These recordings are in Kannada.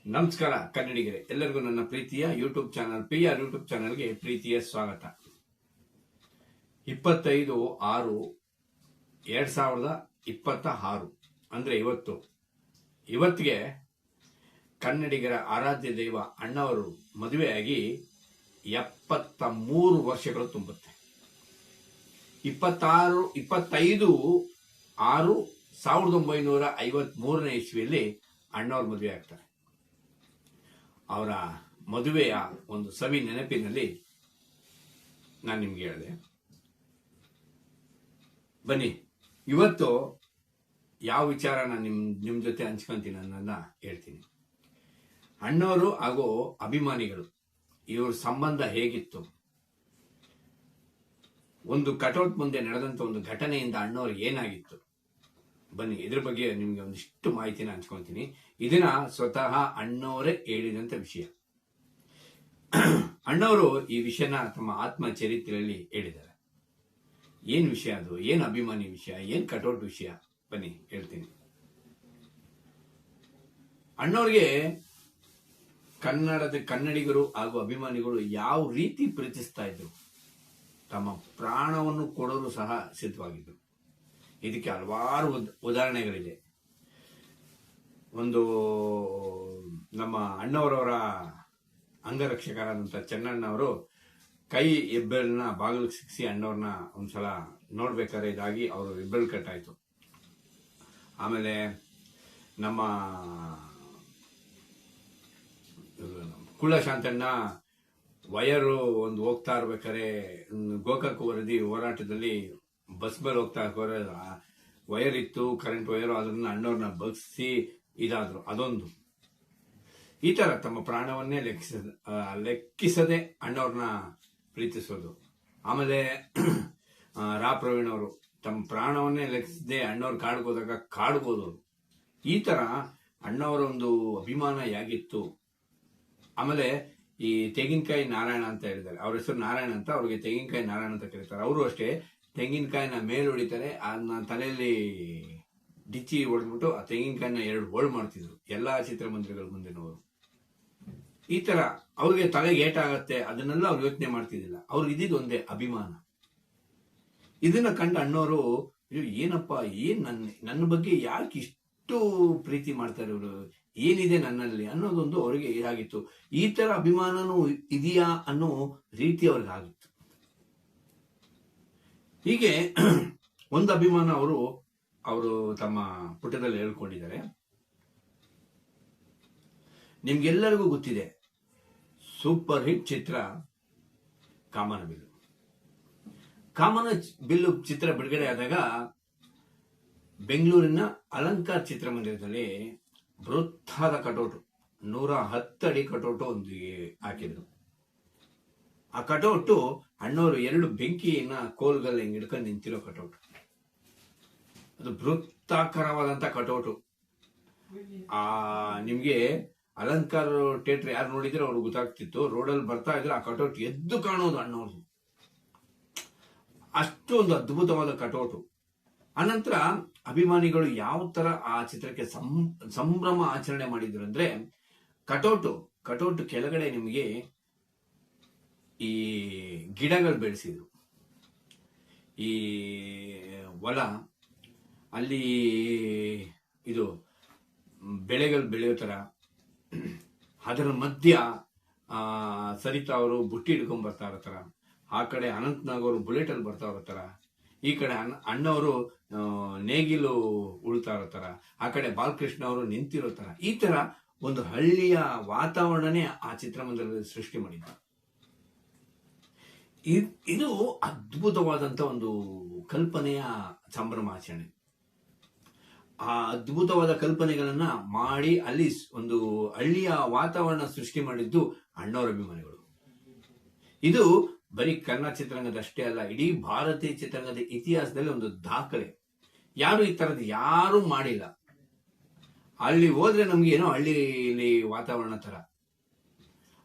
ನಮಸ್ಕಾರ ಕನ್ನಡಿಗರೇ, ಎಲ್ಲರಿಗೂ ನನ್ನ ಪ್ರೀತಿಯ ಯೂಟ್ಯೂಬ್ ಚಾನಲ್ PR ಯೂಟ್ಯೂಬ್ ಚಾನಲ್ಗೆ ಪ್ರೀತಿಯ ಸ್ವಾಗತ. 25/6/2026 ಅಂದ್ರೆ ಇವತ್ತಿಗೆ ಕನ್ನಡಿಗರ ಆರಾಧ್ಯ ದೈವ ಅಣ್ಣವರು ಮದುವೆಯಾಗಿ 73 ವರ್ಷಗಳು ತುಂಬುತ್ತೆ. 25/6/1953 ಇಸ್ವಿಯಲ್ಲಿ ಅಣ್ಣವ್ರ ಮದುವೆ ಆಗ್ತಾರೆ. ಅವರ ಮದುವೆಯ ಒಂದು ಸವಿ ನೆನಪಿನಲ್ಲಿ ನಾನು ನಿಮ್ಗೆ ಹೇಳಿದೆ. ಬನ್ನಿ, ಇವತ್ತು ಯಾವ ವಿಚಾರ ನಾನು ನಿಮ್ ಜೊತೆ ಹಂಚ್ಕೊಂತೀನಿ ಅನ್ನೋದನ್ನ ಹೇಳ್ತೀನಿ. ಅಣ್ಣವರು ಹಾಗೂ ಅಭಿಮಾನಿಗಳು ಇವ್ರ ಸಂಬಂಧ ಹೇಗಿತ್ತು, ಒಂದು ಕಟೌಟ್ ಮುಂದೆ ನಡೆದಂತ ಒಂದು ಘಟನೆಯಿಂದ ಅಣ್ಣವ್ರಿಗೆ ಏನಾಗಿತ್ತು, ಬನ್ನಿ ಇದ್ರ ಬಗ್ಗೆ ನಿಮ್ಗೆ ಒಂದಿಷ್ಟು ಮಾಹಿತಿನ ಹಂಚ್ಕೊಂತೀನಿ. ಇದನ್ನ ಸ್ವತಃ ಅಣ್ಣವರೇ ಹೇಳಿದಂತ ವಿಷಯ. ಅಣ್ಣವರು ಈ ವಿಷಯನ ತಮ್ಮ ಆತ್ಮ ಚರಿತ್ರೆಯಲ್ಲಿ ಹೇಳಿದ್ದಾರೆ. ಏನ್ ವಿಷಯ ಅದು, ಏನ್ ಅಭಿಮಾನಿ ವಿಷಯ, ಏನ್ ಕಟೌಟ್ ವಿಷಯ, ಬನ್ನಿ ಹೇಳ್ತೀನಿ. ಅಣ್ಣವ್ರಿಗೆ ಕನ್ನಡಿಗರು ಹಾಗೂ ಅಭಿಮಾನಿಗಳು ಯಾವ ರೀತಿ ಪ್ರೀತಿಸ್ತಾ ಇದ್ರು, ತಮ್ಮ ಪ್ರಾಣವನ್ನು ಕೊಡಲು ಸಹ ಸಿದ್ಧವಾಗಿದ್ರು. ಇದಕ್ಕೆ ಹಲವಾರು ಉದಾಹರಣೆಗಳಿದೆ. ಒಂದು ನಮ್ಮ ಅಣ್ಣವರವರ ಅಂಗರಕ್ಷಕರಾದಂಥ ಚೆನ್ನಣ್ಣವರು ಕೈ ಹೆಬ್ಬೆರಳನ್ನ ಬಾಗಿಲಿಗೆ ಸಿಕ್ಕಿಸಿ ಅಣ್ಣವ್ರನ್ನ ಒಂದ್ಸಲ ನೋಡ್ಬೇಕಾದ್ರೆ ಇದಾಗಿ ಅವರು ಹೆಬ್ಬೆರಳು ಕಟ್ಟಾಯ್ತು. ಆಮೇಲೆ ನಮ್ಮ ಕುಳ್ಳಶಾಂತಣ್ಣ ವಯರು ಒಂದು ಹೋಗ್ತಾ ಇರ್ಬೇಕಾದ್ರೆ ಗೋಕಾಕ್ ವರದಿ ಹೋರಾಟದಲ್ಲಿ ಬಸ್ ಮೇಲೆ ಹೋಗ್ತಾ ವಯರ್ ಇತ್ತು, ಕರೆಂಟ್ ವಯರು, ಅದನ್ನ ಅಣ್ಣವ್ರನ್ನ ಬಗ್ಸಿ ಇದಾದ್ರು. ಅದೊಂದು ಈ ತರ ತಮ್ಮ ಪ್ರಾಣವನ್ನೇ ಲೆಕ್ಕಿಸದೆ ಅಣ್ಣವ್ರನ್ನ ಪ್ರೀತಿಸೋದು. ಆಮೇಲೆ ರಾ ಪ್ರವೀಣ್ ಅವರು ತಮ್ಮ ಪ್ರಾಣವನ್ನೇ ಲೆಕ್ಕಿಸದೆ ಅಣ್ಣವ್ರ ಕಾಡ್ಬೋದಾಗ ಕಾಡ್ಬೋದು. ಈ ತರ ಅಣ್ಣವರ ಒಂದು ಅಭಿಮಾನ ಹೇಗಿತ್ತು. ಆಮೇಲೆ ಈ ತೆಂಗಿನಕಾಯಿ ನಾರಾಯಣ ಅಂತ ಹೇಳಿದ್ದಾರೆ, ಅವ್ರ ಹೆಸರು ನಾರಾಯಣ ಅಂತ, ಅವ್ರಿಗೆ ತೆಂಗಿನಕಾಯಿ ನಾರಾಯಣ ಅಂತ ಕರೀತಾರೆ. ಅವರು ಅಷ್ಟೇ ತೆಂಗಿನಕಾಯಿನ ಮೇಲೆ ಹೊಡಿತಾರೆ, ಅದನ್ನ ತಲೆಯಲ್ಲಿ ಡಿಚ್ಚಿ ಹೊಡೆದ್ಬಿಟ್ಟು ಆ ತೆಂಗಿನಕಾಯಿನ 2 ಹೋಳು ಮಾಡ್ತಿದ್ರು ಎಲ್ಲಾ ಚಿತ್ರಮಂದಿರಗಳ ಮುಂದಿನವರು. ಈ ತರ ಅವ್ರಿಗೆ ತಲೆಗೆ ಏಟಾಗತ್ತೆ, ಅದನ್ನೆಲ್ಲ ಅವ್ರು ಯೋಚನೆ ಮಾಡ್ತಿದ್ದಿಲ್ಲ. ಅವ್ರಿಗೆ ಇದ್ದಿದ್ದು ಒಂದೇ ಅಭಿಮಾನ. ಇದನ್ನ ಕಂಡ ಅಣ್ಣವರು ಏನಪ್ಪ, ಏನ್ ನನ್ನ ಬಗ್ಗೆ ಯಾಕೆ ಇಷ್ಟು ಪ್ರೀತಿ ಮಾಡ್ತಾರೆ ಇವರು, ಏನಿದೆ ನನ್ನಲ್ಲಿ ಅನ್ನೋದೊಂದು ಅವರಿಗೆ ಇದಾಗಿತ್ತು. ಈ ತರ ಅಭಿಮಾನನೂ ಇದೆಯಾ ಅನ್ನೋ ರೀತಿ ಅವ್ರಿಗೆ ಆಗಿತ್ತು. ಹೀಗೆ ಒಂದು ಅಭಿಮಾನ ಅವರು ತಮ್ಮ ಪುಟದಲ್ಲಿ ಹೇಳ್ಕೊಂಡಿದ್ದಾರೆ. ನಿಮ್ಗೆಲ್ಲರಿಗೂ ಗೊತ್ತಿದೆ, ಸೂಪರ್ ಹಿಟ್ ಚಿತ್ರ ಕಾಮನಬಿಲ್ಲು. ಕಾಮನಬಿಲ್ಲು ಚಿತ್ರ ಬಿಡುಗಡೆ ಆದಾಗ ಬೆಂಗಳೂರಿನ ಅಲಂಕಾರ್ ಚಿತ್ರಮಂದಿರದಲ್ಲಿ ಬೃಹತ್ತಾದ ಕಟೌಟ್, 110 ಅಡಿ ಕಟೌಟ್ ಒಂದು ಹಾಕಿದ್ರು. ಆ ಕಟೌಟ್ ಅಣ್ಣವರು 2 ಬೆಂಕಿಯನ್ನ ಕೋಲ್ಗಲ್ಲಿ ಹಿಡ್ಕೊಂಡು ನಿಂತಿರೋ ಕಟೌಟ್. ಅದು ಬೃಹತ್ತಾಕಾರವಾದಂತ ಕಟೌಟು. ನಿಮ್ಗೆ ಅಲಂಕಾರ್ ಥಿಯೇಟರ್ ಯಾರು ನೋಡಿದ್ರೆ ಅವ್ರಿಗೆ ಗೊತ್ತಾಗ್ತಿತ್ತು. ರೋಡಲ್ಲಿ ಬರ್ತಾ ಇದ್ರೆ ಆ ಕಟೌಟ್ ಎದ್ದು ಕಾಣೋದು ಅಣ್ಣವ್ರದ್ದು. ಅಷ್ಟು ಒಂದು ಅದ್ಭುತವಾದ ಕಟೌಟು. ಅನಂತರ ಅಭಿಮಾನಿಗಳು ಯಾವ ತರ ಆ ಚಿತ್ರಕ್ಕೆ ಸಂಭ್ರಮ ಆಚರಣೆ ಮಾಡಿದ್ರು ಅಂದ್ರೆ, ಕಟೌಟ್ ಕೆಳಗಡೆ ನಿಮಗೆ ಈ ಗಿಡಗಳು ಬೆಳೆಸಿದ್ರು. ಈ ಹೊಲ, ಅಲ್ಲಿ ಇದು ಬೆಳೆಗಳು ಬೆಳೆಯೋ ತರ, ಅದರ ಮಧ್ಯ ಸರಿತಾ ಅವರು ಬುಟ್ಟಿ ಹಿಡ್ಕೊಂಡ್ ಬರ್ತಾ ಇರೋ ತರ, ಆ ಕಡೆ ಅನಂತ್ನಾಗ್ ಅವರು ಬುಲೆಟ್ ಅಲ್ಲಿ ಬರ್ತಾ ಇರೋ ತರ, ಈ ಕಡೆ ಅಣ್ಣವರು ನೇಗಿಲು ಉಳ್ತಾ ಇರೋ ತರ, ಆ ಕಡೆ ಬಾಲಕೃಷ್ಣ ಅವರು ನಿಂತಿರೋ ತರ, ಈ ತರ ಒಂದು ಹಳ್ಳಿಯ ವಾತಾವರಣನೇ ಆ ಚಿತ್ರಮಂದಿರದಲ್ಲಿ ಸೃಷ್ಟಿ ಮಾಡಿದ್ದಾರೆ. ಇದು ಅದ್ಭುತವಾದಂತ ಒಂದು ಕಲ್ಪನೆಯ ಸಂಭ್ರಮಾಚರಣೆ. ಆ ಅದ್ಭುತವಾದ ಕಲ್ಪನೆಗಳನ್ನ ಮಾಡಿ ಅಲ್ಲಿ ಒಂದು ಹಳ್ಳಿಯ ವಾತಾವರಣ ಸೃಷ್ಟಿ ಮಾಡಿದ್ದು ಅಣ್ಣವರ ಅಭಿಮಾನಿಗಳು. ಇದು ಬರೀ ಕನ್ನಡ ಚಿತ್ರರಂಗದಷ್ಟೇ ಅಲ್ಲ, ಇಡೀ ಭಾರತೀಯ ಚಿತ್ರರಂಗದ ಇತಿಹಾಸದಲ್ಲಿ ಒಂದು ದಾಖಲೆ. ಯಾರು ಈ ತರದ್ ಯಾರು ಮಾಡಿಲ್ಲ. ಅಲ್ಲಿ ಹೋದ್ರೆ ನಮ್ಗೆ ಏನೋ ಹಳ್ಳಿಲಿ ವಾತಾವರಣ ತರ,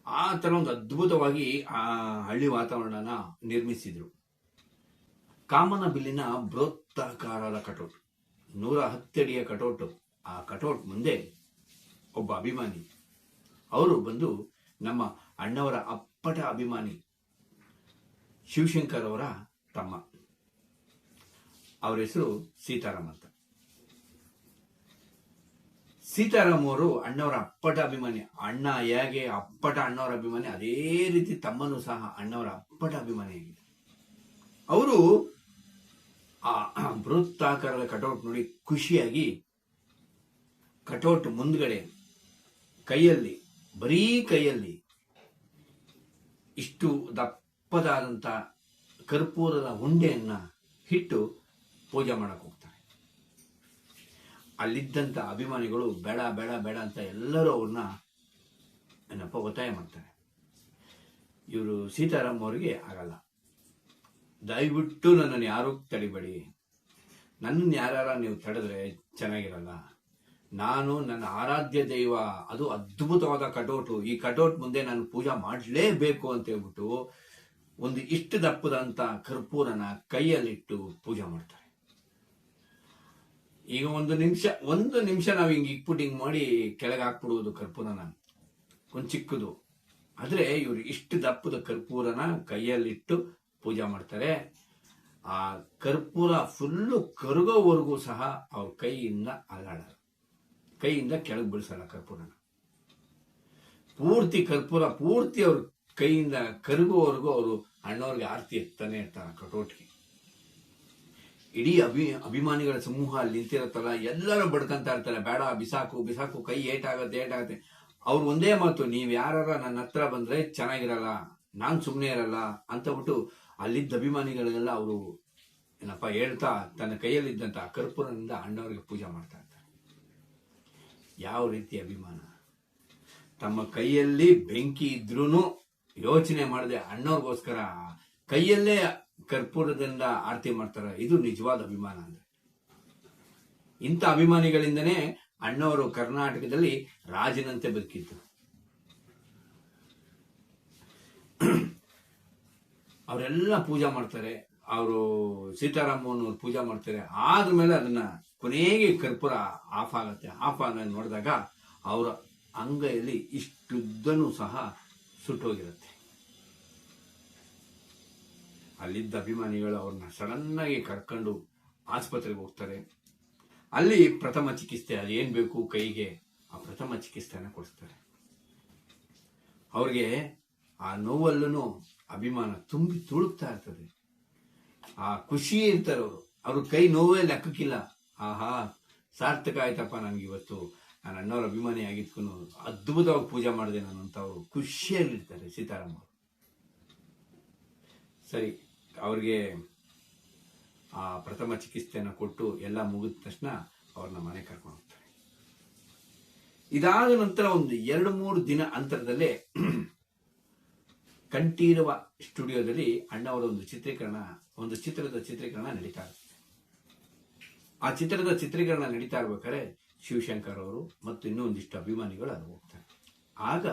ಆ ತರ ಒಂದು ಅದ್ಭುತವಾಗಿ ಆ ಹಳ್ಳಿ ವಾತಾವರಣನ ನಿರ್ಮಿಸಿದ್ರು. ಕಾಮನಬಿಲ್ಲಿನ ಬೃಹತ್ತಾಕಾರದ ಕಟೌಟ್, 110 ಅಡಿಯ ಕಟೌಟ್. ಆ ಕಟೌಟ್ ಮುಂದೆ ಒಬ್ಬ ಅಭಿಮಾನಿ ಅವರು ಬಂದು ನಮ್ಮ ಅಣ್ಣವರ ಅಪ್ಪಟ ಅಭಿಮಾನಿ ಶಿವಶಂಕರ್ ಅವರ ತಮ್ಮ. ಅವರ ಹೆಸರು ಸೀತಾರಾಮ್ ಅಂತ. ಸೀತಾರಾಮ್ ಅವರು ಅಣ್ಣವರ ಅಪ್ಪಟ ಅಭಿಮಾನಿ. ಅಣ್ಣ ಹೇಗೆ ಅಪ್ಪಟ ಅಣ್ಣವರ ಅಭಿಮಾನಿ, ಅದೇ ರೀತಿ ತಮ್ಮನೂ ಸಹ ಅಣ್ಣವರ ಅಪ್ಪಟ ಅಭಿಮಾನಿಯಾಗಿದೆ. ಅವರು ಆ ಬೃಹತ್ತಾಕಾರದ ಕಟೌಟ್ ನೋಡಿ ಖುಷಿಯಾಗಿ ಕಟೌಟ್ ಮುಂದ್ಗಡೆ ಕೈಯಲ್ಲಿ, ಬರೀ ಕೈಯಲ್ಲಿ ಇಷ್ಟು ದಪ್ಪದಾದಂಥ ಕರ್ಪೂರದ ಉಂಡೆಯನ್ನ ಇಟ್ಟು ಪೂಜೆ ಮಾಡಕ್ ಹೋಗ್ತಾರೆ. ಅಲ್ಲಿದ್ದಂಥ ಅಭಿಮಾನಿಗಳು ಬೇಡ ಬೇಡ ಬೇಡ ಅಂತ ಎಲ್ಲರೂ ಅವ್ರನ್ನ ಏನಪ್ಪ ಒತ್ತಾಯ ಮಾಡ್ತಾರೆ. ಇವರು ಸೀತಾರಾಮ್ ಅವರಿಗೆ ಆಗಲ್ಲ, ದಯವಿಟ್ಟು ನನ್ನನ್ನು ಯಾರೂ ತಡಿಬೇಡಿ, ನನ್ನನ್ನು ಯಾರ ನೀವು ತಡೆದ್ರೆ ಚೆನ್ನಾಗಿರಲ್ಲ. ನಾನು ನನ್ನ ಆರಾಧ್ಯ ದೈವ, ಅದು ಅದ್ಭುತವಾದ ಕಟೌಟು, ಈ ಕಟೌಟ್ ಮುಂದೆ ನಾನು ಪೂಜೆ ಮಾಡಲೇಬೇಕು ಅಂತ ಹೇಳ್ಬಿಟ್ಟು ಒಂದು ಇಷ್ಟು ದಪ್ಪದಂತ ಕರ್ಪೂರನ ಕೈಯಲ್ಲಿಟ್ಟು ಪೂಜೆ ಮಾಡ್ತಾರೆ. ಈಗ ಒಂದು ನಿಮಿಷ ನಾವು ಹಿಂಗೆ ಇಕ್ಬಿಟ್ಟು ಹಿಂಗೆ ಮಾಡಿ ಕೆಳಗೆ ಹಾಕ್ಬಿಡುವುದು ಕರ್ಪೂರನ, ಒಂದು ಚಿಕ್ಕದು. ಆದ್ರೆ ಇವರು ಇಷ್ಟು ದಪ್ಪದ ಕರ್ಪೂರನ ಕೈಯಲ್ಲಿಟ್ಟು ಪೂಜೆ ಮಾಡ್ತಾರೆ. ಆ ಕರ್ಪೂರ ಫುಲ್ಲು ಕರಗೋವರೆಗೂ ಸಹ ಅವ್ರ ಕೈಯಿಂದ ಅಲ್ಲಾಡಲ್ಲ, ಕೈಯಿಂದ ಕೆಳಗೆ ಬಿಡಿಸಲ್ಲ ಕರ್ಪೂರನ. ಪೂರ್ತಿ ಕರ್ಪೂರ ಪೂರ್ತಿ ಅವ್ರ ಕೈಯಿಂದ ಕರಗುವವರೆಗೂ ಅವರು ಅಣ್ಣವ್ರಿಗೆ ಆರತಿ ಎತ್ತಾನೆ ಇರ್ತಾರೆ ಕಟೌಟ್ಗೆ. ಇಡೀ ಅಭಿಮಾನಿಗಳ ಸಮೂಹ ಅಲ್ಲಿ ನಿಂತಿರುತ್ತಲ್ಲ, ಎಲ್ಲರೂ ಬಡ್ಕಂತ ಇರ್ತಾರೆ, ಬೇಡ ಬಿಸಾಕು ಬಿಸಾಕು, ಕೈ ಏಟಾಗತ್ತೆ. ಅವ್ರು ಒಂದೇ ಮಾತು, ನೀವ್ ಯಾರ ನನ್ನ ಹತ್ರ ಬಂದ್ರೆ ಚೆನ್ನಾಗಿರಲ್ಲ, ನಾನ್ ಸುಮ್ಮನೆ ಇರಲ್ಲ ಅಂತ ಬಿಟ್ಟು ಅಲ್ಲಿದ್ದ ಅಭಿಮಾನಿಗಳೆಲ್ಲ ಅವರು ಏನಪ್ಪ ಹೇಳ್ತಾ ತನ್ನ ಕೈಯಲ್ಲಿದ್ದಂತ ಕರ್ಪೂರದಿಂದ ಅಣ್ಣವ್ರಿಗೆ ಪೂಜೆ ಮಾಡ್ತಾ ಇರ್ತಾರೆ. ಯಾವ ರೀತಿ ಅಭಿಮಾನ! ತಮ್ಮ ಕೈಯಲ್ಲಿ ಬೆಂಕಿ ಇದ್ರೂ ಯೋಚನೆ ಮಾಡದೆ ಅಣ್ಣವ್ರಿಗೋಸ್ಕರ ಕೈಯಲ್ಲೇ ಕರ್ಪೂರದಿಂದ ಆರತಿ ಮಾಡ್ತಾರೆ. ಇದು ನಿಜವಾದ ಅಭಿಮಾನ ಅಂದ್ರೆ. ಇಂಥ ಅಭಿಮಾನಿಗಳಿಂದನೇ ಅಣ್ಣವರು ಕರ್ನಾಟಕದಲ್ಲಿ ರಾಜನಂತೆ ಬದುಕಿದ್ರು. ಅವರೆಲ್ಲ ಪೂಜೆ ಮಾಡ್ತಾರೆ. ಅವರು ಸೀತಾರಾಮನವ್ರು ಪೂಜೆ ಮಾಡ್ತಾರೆ. ಆದ್ಮೇಲೆ ಅದನ್ನ ಕೊನೆಗೆ ಕರ್ಪೂರ ಆಫ್ ಆಗತ್ತೆ. ಆಫ್ ಆಗ ನೋಡಿದಾಗ ಅವರ ಅಂಗೈಯಲ್ಲಿ ಇಷ್ಟುದ್ದನೂ ಸಹ ಸುಟ್ಟೋಗಿರುತ್ತೆ. ಅಲ್ಲಿದ್ದ ಅಭಿಮಾನಿಗಳು ಅವ್ರನ್ನ ಸಡನ್ ಆಗಿ ಕರ್ಕೊಂಡು ಆಸ್ಪತ್ರೆಗೆ ಹೋಗ್ತಾರೆ. ಅಲ್ಲಿ ಪ್ರಥಮ ಚಿಕಿತ್ಸೆ, ಅದೇನ್ ಬೇಕು ಕೈಗೆ, ಆ ಪ್ರಥಮ ಚಿಕಿತ್ಸೆನ ಕೊಡಿಸ್ತಾರೆ. ಅವ್ರಿಗೆ ಆ ನೋವಲ್ಲೂ ಅಭಿಮಾನ ತುಂಬಿ ತುಳುಕ್ತಾ ಇರ್ತದೆ. ಆ ಖುಷಿ ಇರ್ತಾರೆ ಅವರು. ಅವ್ರ ಕೈ ನೋವೇ ಲೆಕ್ಕಕ್ಕಿಲ್ಲ. ಆಹಾ, ಸಾರ್ಥಕ ಆಯ್ತಪ್ಪ ನನ್ಗೆ ಇವತ್ತು, ನಾನು ಅಣ್ಣವ್ರ ಅಭಿಮಾನಿ ಆಗಿದ್ಕೊಂಡು ಅದ್ಭುತವಾಗಿ ಪೂಜೆ ಮಾಡಿದೆ ನಾನು ಅಂತ ಅವರು ಖುಷಿಯಲ್ಲಿರ್ತಾರೆ ಸೀತಾರಾಮ್ ಅವರು. ಸರಿ, ಅವ್ರಿಗೆ ಆ ಪ್ರಥಮ ಚಿಕಿತ್ಸೆಯನ್ನು ಕೊಟ್ಟು ಎಲ್ಲ ಮುಗಿದ ತಕ್ಷಣ ಅವ್ರನ್ನ ಮನೆ ಕರ್ಕೊಂಡು ಹೋಗ್ತಾರೆ. ಇದಾದ ನಂತರ ಒಂದು 2-3 ದಿನ ಅಂತರದಲ್ಲೇ ಕಂಠೀರವ ಸ್ಟುಡಿಯೋದಲ್ಲಿ ಅಣ್ಣವರ ಒಂದು ಚಿತ್ರದ ಚಿತ್ರೀಕರಣ ನಡೀತಾ ಇರುತ್ತೆ. ಆ ಚಿತ್ರದ ಚಿತ್ರೀಕರಣ ನಡೀತಾ ಇರ್ಬೇಕಾದ್ರೆ ಶಿವಶಂಕರ್ ಅವರು ಮತ್ತು ಇನ್ನೂ ಒಂದಿಷ್ಟು ಅಭಿಮಾನಿಗಳು ಅಲ್ಲಿ ಹೋಗ್ತಾರೆ. ಆಗ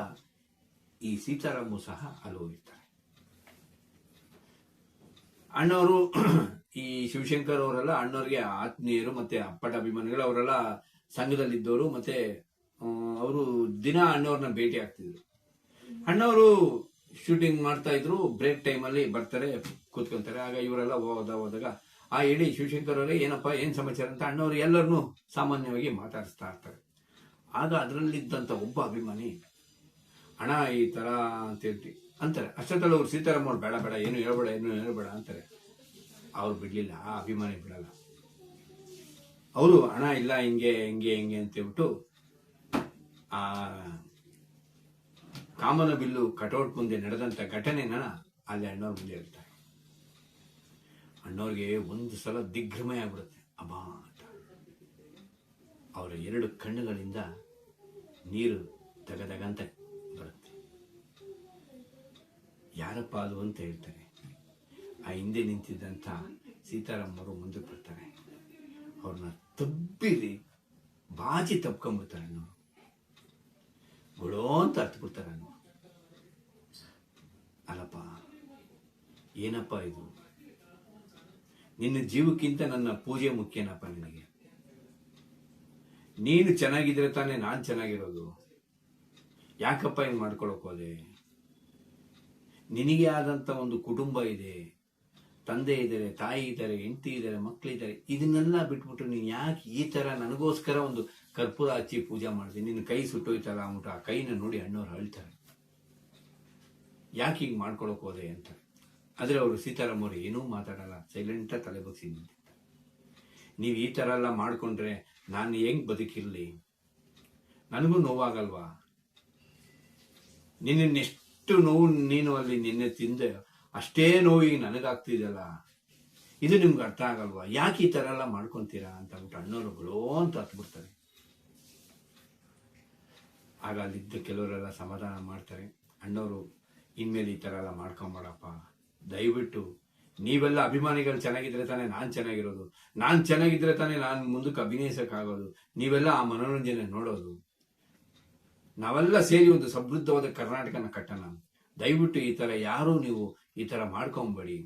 ಈ ಸೀತಾರಾಮು ಸಹ ಅಲ್ಲಿ ಹೋಗಿರ್ತಾರೆ. ಅಣ್ಣವರು ಈ ಶಿವಶಂಕರ್ ಅವರೆಲ್ಲ ಅಣ್ಣವ್ರಿಗೆ ಆತ್ಮೀಯರು ಮತ್ತೆ ಅಪ್ಪಟ ಅಭಿಮಾನಿಗಳು. ಅವರೆಲ್ಲ ಸಂಘದಲ್ಲಿದ್ದವರು. ಮತ್ತೆ ಅವರು ದಿನ ಅಣ್ಣವ್ರನ್ನ ಭೇಟಿ ಆಗ್ತಿದ್ರು. ಅಣ್ಣವರು ಶೂಟಿಂಗ್ ಮಾಡ್ತಾ ಇದ್ರು. ಬ್ರೇಕ್ ಟೈಮಲ್ಲಿ ಬರ್ತಾರೆ, ಕೂತ್ಕೊಂತಾರೆ. ಆಗ ಇವರೆಲ್ಲ ಹೋದಾಗ ಆ ಇಡೀ ಶಿವಶಂಕರ್ ಅವರೇ ಏನಪ್ಪಾ ಏನ್ ಸಮಾಚಾರ ಅಂತ ಅಣ್ಣವ್ರು ಎಲ್ಲರನ್ನೂ ಸಾಮಾನ್ಯವಾಗಿ ಮಾತಾಡಿಸ್ತಾ ಇರ್ತಾರೆ. ಆಗ ಅದರಲ್ಲಿದ್ದಂತ ಒಬ್ಬ ಅಭಿಮಾನಿ, ಅಣ್ಣ ಈ ತರ ಅಂತ ಹೇಳ್ತಿ ಅಂತಾರೆ. ಅಷ್ಟೊತ್ತಲ್ಲಿ ಅವ್ರು ಸೀತಾರಾಮ್ ಅವ್ರು ಬೇಡ ಬೇಡ ಏನು ಹೇಳ್ಬೇಡ ಅಂತಾರೆ. ಅವ್ರು ಬಿಡ್ಲಿಲ್ಲ, ಆ ಅಭಿಮಾನಿ ಬಿಡಲ್ಲ. ಅವರು ಅಣ್ಣ ಇಲ್ಲ ಹಿಂಗೆ ಅಂತ ಹೇಳ್ಬಿಟ್ಟು ಆ ಕಾಮನಬಿಲ್ಲು ಕಟೌಟ್ ಮುಂದೆ ನಡೆದಂತ ಘಟನೆನ ಅಲ್ಲಿ ಅಣ್ಣವ್ರ ಮುಂದೆ ಹೇಳ್ತಾರೆ. ಅಣ್ಣವ್ರಿಗೆ ಒಂದು ಸಲ ದಿಗ್ಭ್ರಮೆ ಆಗ್ಬಿಡುತ್ತೆ. ಅಬ್ಬಾ ಅಂತ ಅವರ 2 ಕಣ್ಣುಗಳಿಂದ ನೀರು ತಗದಗಂತ ಬರುತ್ತೆ. ಯಾರಪ್ಪ ಅದು ಅಂತ ಹೇಳ್ತಾರೆ. ಆ ಹಿಂದೆ ನಿಂತಿದ್ದಂಥ ಸೀತಾರಾಮ್ ಅವರು ಮುಂದಕ್ಕೆ ಬರ್ತಾರೆ. ಅವ್ರನ್ನ ತಬ್ಬಿರಿ ಬಾಜಿ ತಪ್ಕೊಂಡ್ಬಿಡ್ತಾರೆ. ಅಣ್ಣವ್ರು ಗುಳೋ ಅಂತ ಹತ್ಬಿಡ್ತಾರೆ. ಅಣ್ಣ, ಅಲ್ಲಪ್ಪ ಏನಪ್ಪ ಇದು, ನಿನ್ನ ಜೀವಕ್ಕಿಂತ ನನ್ನ ಪೂಜೆ ಮುಖ್ಯನಪ್ಪ ನಿನಗೆ. ನೀನು ಚೆನ್ನಾಗಿದ್ರೆ ತಾನೇ ನಾನ್ ಚೆನ್ನಾಗಿರೋದು. ಯಾಕಪ್ಪ ಹಿಂಗ್ ಮಾಡ್ಕೊಳಕ್ ಹೋದೆ? ನಿನಗೆ ಆದಂತ ಒಂದು ಕುಟುಂಬ ಇದೆ, ತಂದೆ ಇದ್ದಾರೆ, ತಾಯಿ ಇದ್ದಾರೆ, ಹೆಂಡತಿ ಇದ್ದಾರೆ, ಮಕ್ಕಳಿದ್ದಾರೆ. ಇದನ್ನೆಲ್ಲ ಬಿಟ್ಬಿಟ್ಟು ನೀನ್ ಯಾಕೆ ಈ ತರ ನನಗೋಸ್ಕರ ಒಂದು ಕರ್ಪೂರ ಹಚ್ಚಿ ಪೂಜೆ ಮಾಡಿದೆ, ನಿನ್ನ ಕೈ ಸುಟ್ಟೋಯ್ತಲ್ಲ ಅಂದ್ಬಿಟ್ಟು ಆ ಕೈನ ನೋಡಿ ಅಣ್ಣವ್ರು ಅಳ್ತಾರೆ. ಯಾಕೆ ಹಿಂಗ್ ಮಾಡ್ಕೊಳಕ್ ಹೋದೆ ಅಂತ. ಆದ್ರೆ ಅವರು ಸೀತಾರಾಮ್ ಅವರು ಏನೂ ಮಾತಾಡಲ್ಲ, ಸೈಲೆಂಟ್ ತಲೆ ಬಗ್ಸಿ ನಿಂತಿರ್ತಾರೆ. ನೀವ್ ಈ ತರ ಎಲ್ಲ ಮಾಡ್ಕೊಂಡ್ರೆ ನಾನು ಹೆಂಗ್ ಬದುಕಿರ್ಲಿ? ನನಗೂ ನೋವಾಗಲ್ವಾ? ನಿನ್ನೆಷ್ಟು ನೋವು ನೀನು ಅಲ್ಲಿ ನಿನ್ನೆ ತಿಂದೆ, ಅಷ್ಟೇ ನೋವಿಗೆ ನನಗಾಗ್ತಿದೆಯಲ್ಲ. ಇದು ನಿಮ್ಗೆ ಅರ್ಥ ಆಗಲ್ವಾ? ಯಾಕೆ ಈ ತರ ಎಲ್ಲ ಮಾಡ್ಕೊಂತೀರಾ ಅಂತ ಅಂದ್ಬಿಟ್ಟು ಅಣ್ಣವ್ರುಗಳು ಅಂತ ಹತ್ಬಿಡ್ತಾರೆ. ಆಗ ಅಲ್ಲಿದ್ದ ಕೆಲವರೆಲ್ಲ ಸಮಾಧಾನ ಮಾಡ್ತಾರೆ. ಅಣ್ಣವರು ಇನ್ಮೇಲೆ ಈ ತರ ಎಲ್ಲ ಮಾಡ್ಕೊಂಬೇಡಪ್ಪ, ದಯವಿಟ್ಟು ನೀವೆಲ್ಲ ಅಭಿಮಾನಿಗಳು ಚೆನ್ನಾಗಿದ್ರೆ ತಾನೇ ನಾನ್ ಚೆನ್ನಾಗಿರೋದು, ನಾನ್ ಚೆನ್ನಾಗಿದ್ರೆ ತಾನೇ ನಾನ್ ಮುಂದಕ್ಕೆ ಅಭಿನಯಿಸಕ್ಕಾಗೋದು, ನೀವೆಲ್ಲ ಆ ಮನೋರಂಜನೆ ನೋಡೋದು. ನಾವೆಲ್ಲ ಸೇರಿ ಒಂದು ಸಮೃದ್ಧವಾದ ಕರ್ನಾಟಕನ ಕಟ್ಟೋಣ. ದಯವಿಟ್ಟು ಈ ತರ ಯಾರು ನೀವು ಈ ತರ ಮಾಡ್ಕೊಂಬೇಡಿ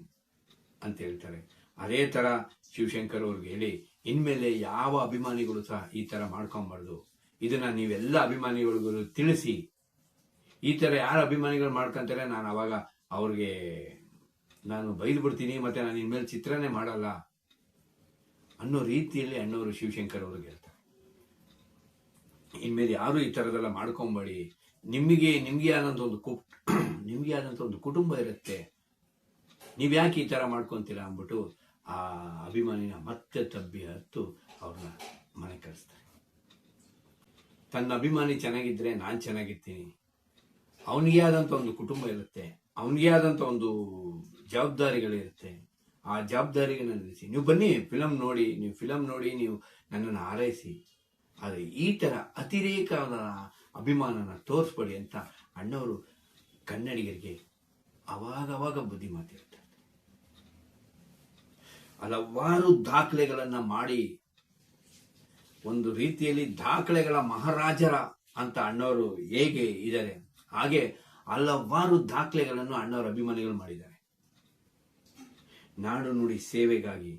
ಅಂತ ಹೇಳ್ತಾರೆ. ಅದೇ ತರ ಶಿವಶಂಕರ್ ಅವ್ರಿಗೆ ಹೇಳಿ, ಇನ್ಮೇಲೆ ಯಾವ ಅಭಿಮಾನಿಗಳು ಸಹ ಈ ತರ ಮಾಡ್ಕೊಂಬಾರ್ದು. ಇದನ್ನ ನೀವೆಲ್ಲ ಅಭಿಮಾನಿಗಳಿಗೂ ತಿಳಿಸಿ. ಈ ತರ ಯಾರು ಅಭಿಮಾನಿಗಳು ಮಾಡ್ಕೊಂತಾರೆ ನಾನು ಅವಾಗ ಅವ್ರಿಗೆ ನಾನು ಬೈದು ಬಿಡ್ತೀನಿ, ಮತ್ತೆ ನಾನು ಇನ್ಮೇಲೆ ಚಿತ್ರನೇ ಮಾಡಲ್ಲ ಅನ್ನೋ ರೀತಿಯಲ್ಲಿ ಅಣ್ಣವರು ಶಿವಶಂಕರ್ ಅವ್ರಿಗೆ ಹೇಳ್ತಾರೆ. ಇನ್ಮೇಲೆ ಯಾರು ಈ ತರದೆಲ್ಲ ಮಾಡ್ಕೊಂಬೇಡಿ. ನಿಮ್ಗೆ ಆದಂತ ಒಂದು ಕುಟುಂಬ ಇರುತ್ತೆ, ನೀವ್ ಯಾಕೆ ಈ ತರ ಮಾಡ್ಕೊಂತೀರಾ ಅಂದ್ಬಿಟ್ಟು ಆ ಅಭಿಮಾನಿನ ಮತ್ತೆ ತಬ್ಬಿ ಹತ್ತು ಅವ್ರನ್ನ ಮನೆ ಕಳಿಸ್ತಾರೆ. ತನ್ನ ಅಭಿಮಾನಿ ಚೆನ್ನಾಗಿದ್ರೆ ನಾನ್ ಚೆನ್ನಾಗಿರ್ತೀನಿ. ಅವನಿಗೆ ಆದಂತ ಒಂದು ಕುಟುಂಬ ಇರುತ್ತೆ, ಅವನಿಗೆ ಆದಂತ ಒಂದು ಜವಾಬ್ದಾರಿಗಳಿರುತ್ತೆ. ಆ ಜವಾಬ್ದಾರಿಗಳನ್ನ ನಿಲ್ಲಿಸಿ ನೀವು ಬನ್ನಿ, ಫಿಲಂ ನೋಡಿ ನೀವು ನನ್ನನ್ನು ಹಾರೈಸಿ. ಆದರೆ ಈ ತರ ಅತಿರೇಕದ ಅಭಿಮಾನನ ತೋರಿಸ್ಬೇಡಿ ಅಂತ ಅಣ್ಣವರು ಕನ್ನಡಿಗರಿಗೆ ಅವಾಗವಾಗ ಬುದ್ಧಿ ಮಾತಿರ್ತಾರೆ. ಹಲವಾರು ದಾಖಲೆಗಳನ್ನ ಮಾಡಿ ಒಂದು ರೀತಿಯಲ್ಲಿ ದಾಖಲೆಗಳ ಮಹಾರಾಜರ ಅಂತ ಅಣ್ಣವರು ಹೇಗೆ ಇದ್ದಾರೆ, ಹಾಗೆ ಹಲವಾರು ದಾಖಲೆಗಳನ್ನು ಅಣ್ಣವರ ಅಭಿಮಾನಿಗಳು ಮಾಡಿದ್ದಾರೆ. ನಾಡು ನುಡಿ ಸೇವೆಗಾಗಿ,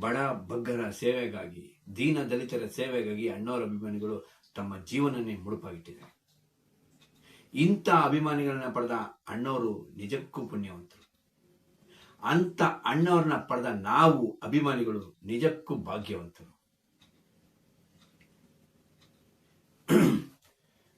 ಬಡ ಬಗ್ಗರ ಸೇವೆಗಾಗಿ, ದೀನ ದಲಿತರ ಸೇವೆಗಾಗಿ ಅಣ್ಣವರ ಅಭಿಮಾನಿಗಳು ತಮ್ಮ ಜೀವನನ್ನೇ ಮುಡುಪಾಗಿಟ್ಟಿದ್ದಾರೆ. ಇಂಥ ಅಭಿಮಾನಿಗಳನ್ನ ಪಡೆದ ಅಣ್ಣವರು ನಿಜಕ್ಕೂ ಪುಣ್ಯವಂತರು. ಅಂತ ಅಣ್ಣವ್ರನ್ನ ಪಡೆದ ನಾವು ಅಭಿಮಾನಿಗಳು ನಿಜಕ್ಕೂ ಭಾಗ್ಯವಂತರು.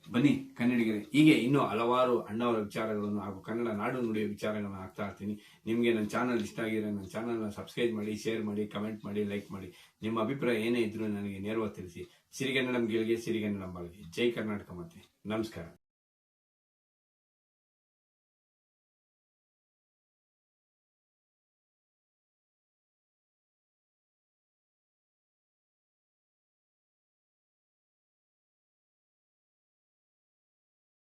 ಬನ್ನಿ ಕನ್ನಡಿಗರೇ, ಹೀಗೆ ಇನ್ನೂ ಹಲವಾರು ಅಣ್ಣವರ ವಿಚಾರಗಳನ್ನು ಹಾಗೂ ಕನ್ನಡ ನಾಡು ನುಡಿಯ ವಿಚಾರಗಳನ್ನು ಆಗ್ತಾ ಇರ್ತೀನಿ. ನಿಮಗೆ ನನ್ನ ಚಾನಲ್ ಇಷ್ಟ ಆಗಿದ್ರೆ ನನ್ನ ಚಾನಲ್ನ ಸಬ್ಸ್ಕ್ರೈಬ್ ಮಾಡಿ, ಶೇರ್ ಮಾಡಿ, ಕಮೆಂಟ್ ಮಾಡಿ, ಲೈಕ್ ಮಾಡಿ. ನಿಮ್ಮ ಅಭಿಪ್ರಾಯ ಏನೇ ಇದ್ರೂ ನನಗೆ ನೇರವಾಗಿ ತಿಳಿಸಿ. ಸಿರಿಗನ್ನಡಂ ಗೆಲ್ಗೆ, ಸಿರಿಗನ್ನಡಂ ಬಾಳ್ಗೆ. ಜೈ ಕರ್ನಾಟಕ ಮಾತೆ. ನಮಸ್ಕಾರ.